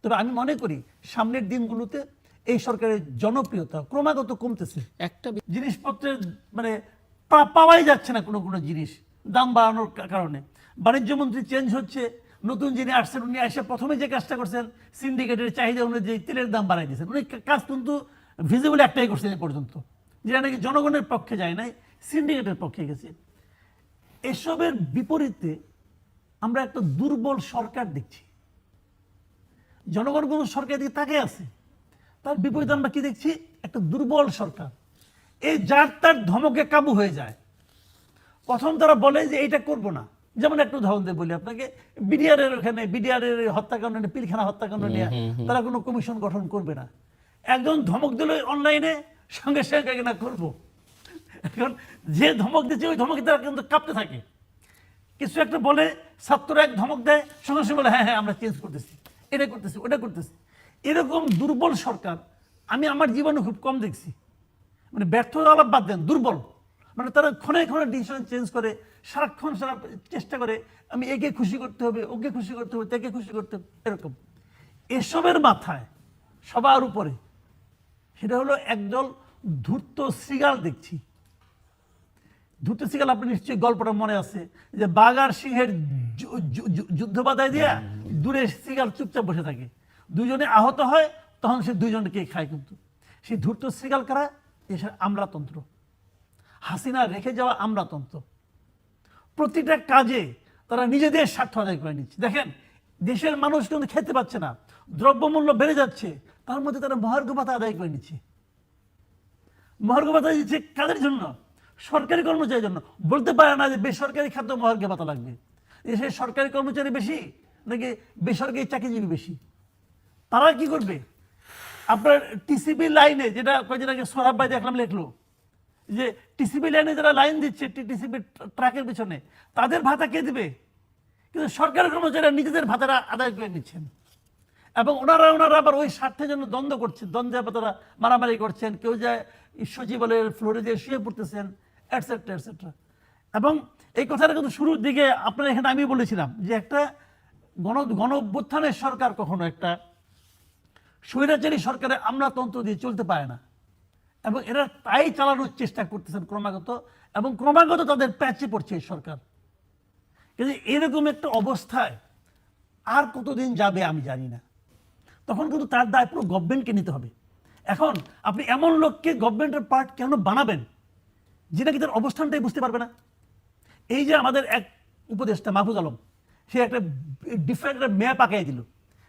তবে আমি মনে করি সামনের দিনগুলোতে এই সরকারের জনপ্রিয়তা ক্রমাগত কমতেছে। একটা জিনিসপত্রের মানে পাওয়াই যাচ্ছে না কোনো কোনো জিনিস দাম বাড়ানোর কারণে। বাণিজ্য মন্ত্রী চেঞ্জ হচ্ছে, নতুন যিনি আসছেন উনি এসে প্রথমে যে কাজটা করছেন সিন্ডিকেটের চাহিদা অনুযায়ী তেলের দাম বাড়াই দিয়েছেন। উনি কাজ কিন্তু ভিজিবল একটাই করছেন এ পর্যন্ত, যেটা নাকি জনগণের পক্ষে যায় নাই, সিন্ডিকেটের পক্ষে গেছে। এসবের বিপরীতে আমরা একটা দুর্বল সরকার দেখছি। জনগণ কোনো সরকারের দিকে তাকিয়ে আছে, তার বিপরীতে আমরা কি দেখছি? একটা দুর্বল সরকার। এই যার তার ধমকে কাবু হয়ে যায়। প্রথম তারা বলে যে এইটা করব না, যেমন একটু উদাহরণ দিয়ে বলি আপনাকে, বিডিআরের ওখানে বিডিআরের হত্যাকাণ্ড নিয়ে, পিলখানা হত্যাকাণ্ড নিয়ে তারা কোনো কমিশন গঠন করবে না। একজন ধমক দিল অনলাইনে, সঙ্গে সঙ্গে না করবো। এখন যে ধমক দিচ্ছে ওই ধমকে তারা কিন্তু কাঁপতে থাকে। কিছু একটা বলে, ছাত্ররা এক ধমক দেয়, সঙ্গে সঙ্গে বলে হ্যাঁ হ্যাঁ আমরা চেঞ্জ করতেছি, এটা করতেছি, ওটা করতেছি। এরকম দুর্বল সরকার আমি আমার জীবনে খুব কম দেখছি। মানে ব্যর্থতা আলাপ বাদ দেন, দুর্বল। মানে তারা ক্ষণে ক্ষণে ডিসিশন চেঞ্জ করে, সারাক্ষণ সারা চেষ্টা করে আমি একে খুশি করতে হবে, ওকে খুশি করতে হবে, তাকে খুশি করতে হবে, এরকম। এসবের মাথায় সবার উপরে সেটা হলো একদল ধূর্ত শৃগাল দেখছি। ধূর্ত শৃগাল, আপনি নিশ্চয়ই গল্পটা মনে আছে যে বাঘ আর সিংহের যুদ্ধ বাধায় দিয়া দূরে শৃগাল চুপচাপ বসে থাকে, দুজনে আহত হয়, তখন সে দুইজনকে খায়। কিন্তু সেই ধূর্ত শৃগাল কারা? দেশের আমলাতন্ত্র, হাসিনা রেখে যাওয়া আমলাতন্ত্র। প্রতিটা কাজে তারা নিজেদের স্বার্থ আদায় করে নিচ্ছে। দেখেন, দেশের মানুষ কিন্তু খেতে পাচ্ছে না, দ্রব্যমূল্য বেড়ে যাচ্ছে, তার মধ্যে তারা মহার্ঘ ভাতা আদায় করে নিচ্ছে। মহার্ঘ ভাতা দিচ্ছে কাদের জন্য? সরকারি কর্মচারীর জন্য। বলতে পারে না যে বেসরকারি খাদ্য মহার্ঘ ভাতা লাগবে। দেশের সরকারি কর্মচারী বেশি নাকি বেসরকারি চাকরিজীবী বেশি? তারা কি করবে? আপনার টিসিবি লাইনে, যেটা কয়েকদিন আগে সোহরাব ভাই দেখলাম লিখলো, যে টিসিবি লাইনে যারা লাইন দিচ্ছে টিসিবি ট্রাকের পিছনে, তাদের ভাতা কে দিবে? কিন্তু সরকারি কর্মচারীরা নিজেদের ভাতাটা আদায় করে নিচ্ছেন। এবং ওনারা আবার ওই স্বার্থের জন্য দ্বন্দ্ব করছেন, দ্বন্দ্বে তারা মারামারি করছেন, কেউ যায় সচিবালয়ের ফ্লোরে দিয়ে শুয়ে পড়তেছেন, এটসেট্রা এটসেট্রা। এবং এই কথাটা কিন্তু শুরুর দিকে আপনার এখানে আমি বলেছিলাম যে একটা গণ অভ্যুত্থানের সরকার কখনো একটা স্বৈরাচারী সরকারের আমলাতন্ত্র দিয়ে চলতে পারে না। এবং এরা তাই চালানোর চেষ্টা করতেছেন ক্রমাগত, এবং ক্রমাগত তাদের প্যাচে পড়ছে এই সরকার। কিন্তু এরকম একটা অবস্থায় আর কতদিন যাবে আমি জানি না। তখন কিন্তু তার দায় পুরো গভর্নমেন্টকে নিতে হবে। এখন আপনি এমন লোককে গভর্নমেন্টের পার্ট কেন বানাবেন যেটা কি তার অবস্থানটাই বুঝতে পারবে না? এই যে আমাদের এক উপদেষ্টা মাহফুজ আলম, সে একটা ডিফারেন্ট একটা ম্যাপ আঁকিয়ে দিল,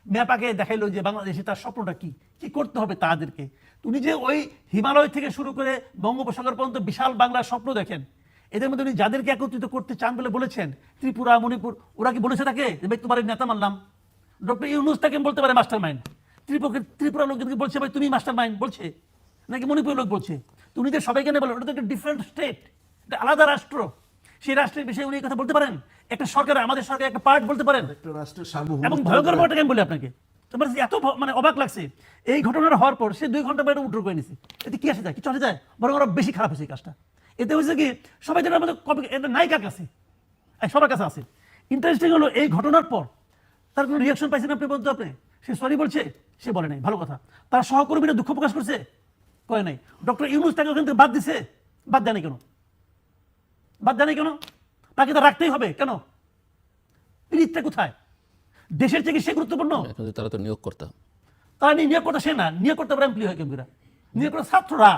ম্যাপ আঁকিয়ে দেখাইলো যে বাংলাদেশে তার স্বপ্নটা কি কি করতে হবে তাদেরকে। উনি যে ওই হিমালয় থেকে শুরু করে বঙ্গোপসাগর পর্যন্ত বিশাল বাংলার স্বপ্ন দেখেন, এদের মধ্যে উনি যাদেরকে একত্রিত করতে চান বলে বলেছেন, ত্রিপুরা, মণিপুর, ওরা কি বলেছে তাকে যে ভাই তোমার নেতা মানলাম? ডক্টর ইউনূস তাকে বলতে পারে মাস্টার মাইন্ড। ত্রিপুরা লোকজনকে বলছে ভাই তুমি মাস্টার মাইন্ড বলছে, নাকি মণিপুরের লোক বলছে? তো উনি যে সবাইকে বলেন, ওটা তো একটা ডিফারেন্ট স্টেট, একটা আলাদা রাষ্ট্র। সেই রাষ্ট্রের বিষয়ে উনি কথা বলতে পারেন? একটা সরকার, আমাদের সরকার একটা পার্ট বলতে পারেন? এবং ভয়ঙ্কর ব্যাপারটা আমি বলি আপনাকে, তোমার এত মানে অবাক লাগছে এই ঘটনাটা হওয়ার পর সে 2 ঘন্টা বাইরে উদ্ধার করে নিছে। এতে কি আসে যায়? কি চলে যায়? বরং আরো বেশি খারাপ হয়েছে এই কাজটা। এতে হয়েছে কি, সবাই যেটা আমাদের কপি, এটা নায়িকার কাছে, সবার কাছে আছে। ইন্টারেস্টিং হলো এই ঘটনার পর তার কোনো রিয়াকশন পাইছেন আপনি? বলতে আপনি সে সরি বলছে? সে বলে নাই, ভালো কথা। তার সহকর্মীরা দুঃখ প্রকাশ করছে? করে নাই। ডক্টর ইউনূস তাকে ওখান থেকে বাদ দিছে? বাদ দেয় নাই কেন? বাদ দেয় নাই কেন? তাকে তো রাখতেই হবে কেন? পিরিতটা কোথায়? দেশের থেকে সে গুরুত্বপূর্ণ? তারা তো নিয়োগ করতে, তারা নিয়োগ করতে, সে না নিয়োগ করতে পারে এমপ্লয়ি হয় কেমরা, নিয়োগ করে ছাত্ররা।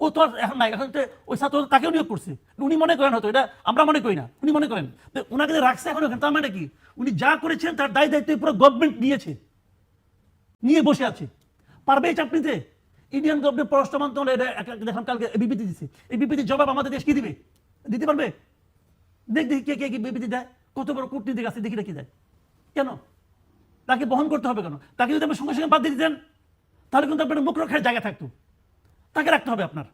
ও তো এখন নাই, এখন ওই ছাত্র তাকেও নিয়োগ করছে। উনি মনে করেন হয়তো, এটা আমরা মনে করি না, উনি মনে করেন ওনাকে রাখছে এখন ওখানে, তার মানে কি উনি যা করেছেন তার দায় দায়িত্ব পুরো গভর্নমেন্ট নিয়েছে, নিয়ে বসে আছে। পারবে এই চাকরিতে? ইন্ডিয়ান গভর্নমেন্ট পররাষ্ট্র মন্ত্রণালয় দেখলাম কালকে বিবৃতি দিচ্ছে, এই বিবৃতির জবাব আমাদের দেশ কি দিবে? দিতে পারবে? দেখি কে কে কি বিবৃতি দেয়, কত বড় কূটনীতিক আছে, দেখি কি দেয়। কেন তাকে বহন করতে হবে? কেন তাকে যদি আপনি সঙ্গে সঙ্গে বাদ দিয়ে দিতেন তাহলে কিন্তু আপনার মুখ রক্ষার জায়গা থাকতো, তাকে রাখতে হবে আপনার।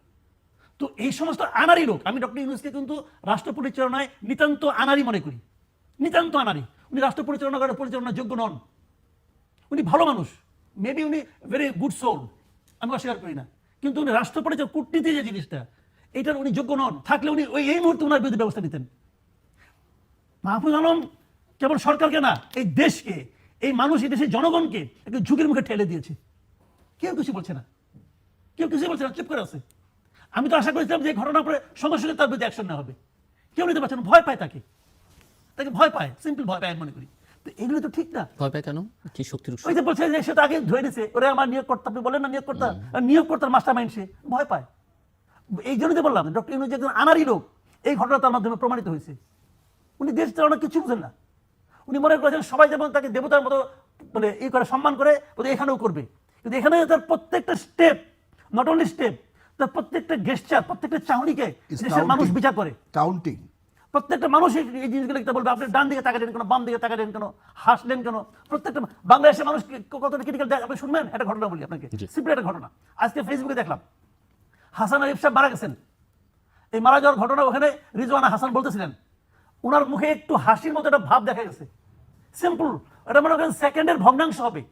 তো এই সমস্ত আনারি লোক, আমি ডক্টর ইউনূসকে কিন্তু রাষ্ট্র পরিচালনায় নিতান্ত আনারি মনে করি, নিতান্ত আনারি। উনি রাষ্ট্র পরিচালনা করার পরিচালনার যোগ্য নন। উনি ভালো মানুষ, মেবি উনি ভেরি গুড সোল, আমি অস্বীকার করি না, কিন্তু উনি রাষ্ট্র পরিচালনা, কূটনীতি যে জিনিসটা, এইটার উনি যোগ্য নন। থাকলে উনি এই মুহূর্তে ওনার বিরুদ্ধে ব্যবস্থা নিতেন। মাহফুজ আলম কেবল সরকারকে না, এই দেশকে, এই মানুষ এই দেশের জনগণকে একটা ঝুঁকির মুখে ঠেলে দিয়েছে। কেউ কিছু বলছে না, কেউ কিছু বলছে না, চুপ করে আছে। আমি তো আশা করেছিলাম যে ঘটনার পরে সঙ্গে সঙ্গে তার বিরুদ্ধে অ্যাকশন নেওয়া হবে। কেউ নিতে পারছে না, ভয় পায় তাকে ভয় পায়, সিম্পল ভয় পায় আমি মনে করি। তো এগুলো তো ঠিক না। ভয় পায় কেন? কি শক্তির উৎস? ওই যে বলছে যে সে তো আগে ধরে নিছে, ওরা আমার নিয়োগকর্তা, আপনি বলেন না নিয়োগকর্তার মাস্টার মাইন্ড, সে ভয় পায়। এই জন্যই তো বললাম ডক্টর ইউনূস যে একজন আনারই লোক, এই ঘটনা তার মাধ্যমে প্রমাণিত হয়েছে। উনি দেশ চালানোর কিছু বুঝেন না। উনি মনে করেছেন সবাই যেমন তাকে দেবতার মতো মানে এই করে সম্মান করে, ওদের এখানেও করবে। কিন্তু এখানে তার প্রত্যেকটা স্টেপ, নট অনলি স্টেপ, তার প্রত্যেকটা গেস্টার, প্রত্যেকটা চাহনিকে দেশের মানুষ বিচার করে। কাউন্টিং, প্রত্যেকটা মানুষ এই জিনিসগুলো বলবে, আপনি ডান দিকে তাকালেন কেন, বাম দিকে তাকালেন কেন, হাসলেন কেন। প্রত্যেকটা বাংলাদেশের মানুষ কতটা ক্রিটিক্যাল, আপনি শুনবেন একটা ঘটনা বলি আপনাকে, সিম্পল একটা ঘটনা। আজকে ফেসবুকে দেখলাম হাসান আরিফ সাহেব মারা গেছেন। এই মারা যাওয়ার ঘটনা ওখানে রিজওয়ানা হাসান বলতেছিলেন, ওনার মুখে একটু হাসির মতো একটা ভাব দেখা গেছে। সিম্পল, এটা মনে করেন সেকেন্ডের ভগ্নাংশ হবে।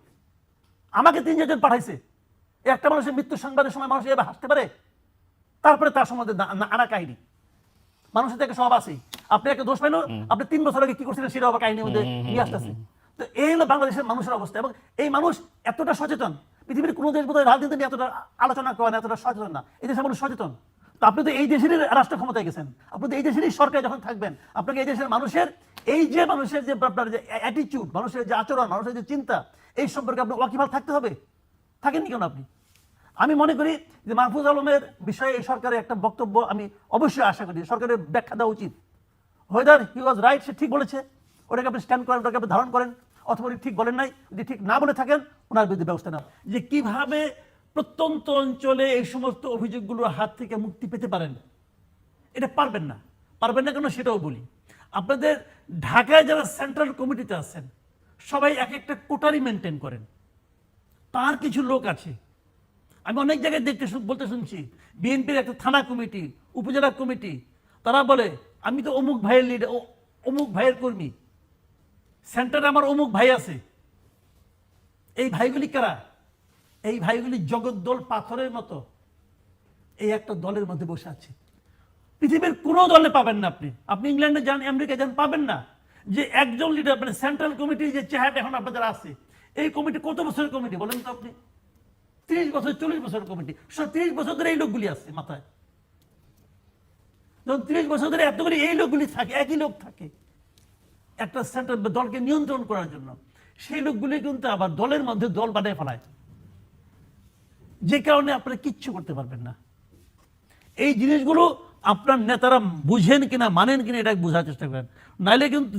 আমাকে 3-4 জন পাঠাইছে। একটা মানুষের মৃত্যু সংবাদের সময় মানুষ এভাবে হাসতে পারে? তারপরে তার সম্বন্ধে আনা কাহিনী, মানুষের থেকে সব আছে। আপনি একটা দোষ পাইলো, আপনি 3 বছর আগে কি করছিলেন সেটা আবার কাহিনীর মধ্যে নিয়ে আসতেছে। তো এই হলো বাংলাদেশের মানুষের অবস্থা। এবং এই মানুষ এতটা সচেতন, পৃথিবীর কোনো দেশ বোধহয় রাজনীতি নিয়ে এতটা আলোচনা করে না, এতটা সচেতন না। এই দেশের মানুষ সচেতন। তো আপনি তো এই দেশেরই রাষ্ট্র ক্ষমতায় গেছেন, আপনি তো এই দেশেরই সরকারে যখন থাকবেন, আপনাকে এই দেশের মানুষের মানুষের যে আপনার যে অ্যাটিটিউড, মানুষের যে আচরণ, মানুষের যে চিন্তা, এই সম্পর্কে আপনি ওয়াকিবহাল থাকতে হবে। থাকেননি কেন আপনি? আমি মনে করি যে মাহফুজ আলমের বিষয়ে এই সরকারের একটা বক্তব্য আমি অবশ্যই আশা করি সরকারের ব্যাখ্যা দেওয়া উচিত। হোয়েদার হি ওয়াজ রাইট, সে ঠিক বলেছে, ওটাকে আপনি স্ট্যান্ড করেন, ওটাকে আপনি ধারণ করেন, অথবা ঠিক বলেন নাই, যদি ঠিক না বলে থাকেন ওনার বিরুদ্ধে ব্যবস্থা নেওয়া। যে কিভাবে প্রত্যন্ত অঞ্চলে এই সমস্ত অভিযোগগুলোর হাত থেকে মুক্তি পেতে পারেন, এটা পারবেন না। পারবেন না কেন সেটাও বলি। আপনাদের ঢাকায় যারা সেন্ট্রাল কমিটিতে আছেন সবাই এক একটা কোটারি মেনটেন করেন। তার কিছু লোক আছে, আমি অনেক জায়গায় বলতে শুনছি, বিএনপির একটা থানা কমিটি, উপজেলা কমিটি, তারা বলে আমি তো অমুক ভাইয়ের লিডার, অমুক ভাইয়ের কর্মী, সেন্টারে আমার অমুক ভাই আছে। এই ভাইগুলি কারা? এই ভাইগুলি জগদ্দল পাথরের মতো এই একটা দলের মধ্যে বসে আছে। পৃথিবীর কোনো দলে পাবেন না। আপনি ইংল্যান্ডে যান, আমেরিকা যান, পাবেন না যে একজন লিডার, মানে সেন্ট্রাল কমিটি যে চেহারাটা এখন আপনাদের আছে, এই কমিটি কত বছরের কমিটি বলেন তো আপনি? 30 বছর 40 বছরের কমিটি। 30 বছর ধরে এই লোকগুলি আছে মাথায়। যখন 30 বছর ধরে এতগুলি এই লোকগুলি থাকে, একই লোক থাকে একটা সেন্ট্রাল দলকে নিয়ন্ত্রণ করার জন্য, সেই লোকগুলি কিন্তু আবার দলের মধ্যে দল বানিয়ে ফেলায়, যে কারণে আপনারা কিচ্ছু করতে পারবেন না। এই জিনিসগুলো আপনার নেতারা বুঝেন কিনা, মানেন কিনা, এটা বোঝার চেষ্টা করেন, নাইলে কিন্তু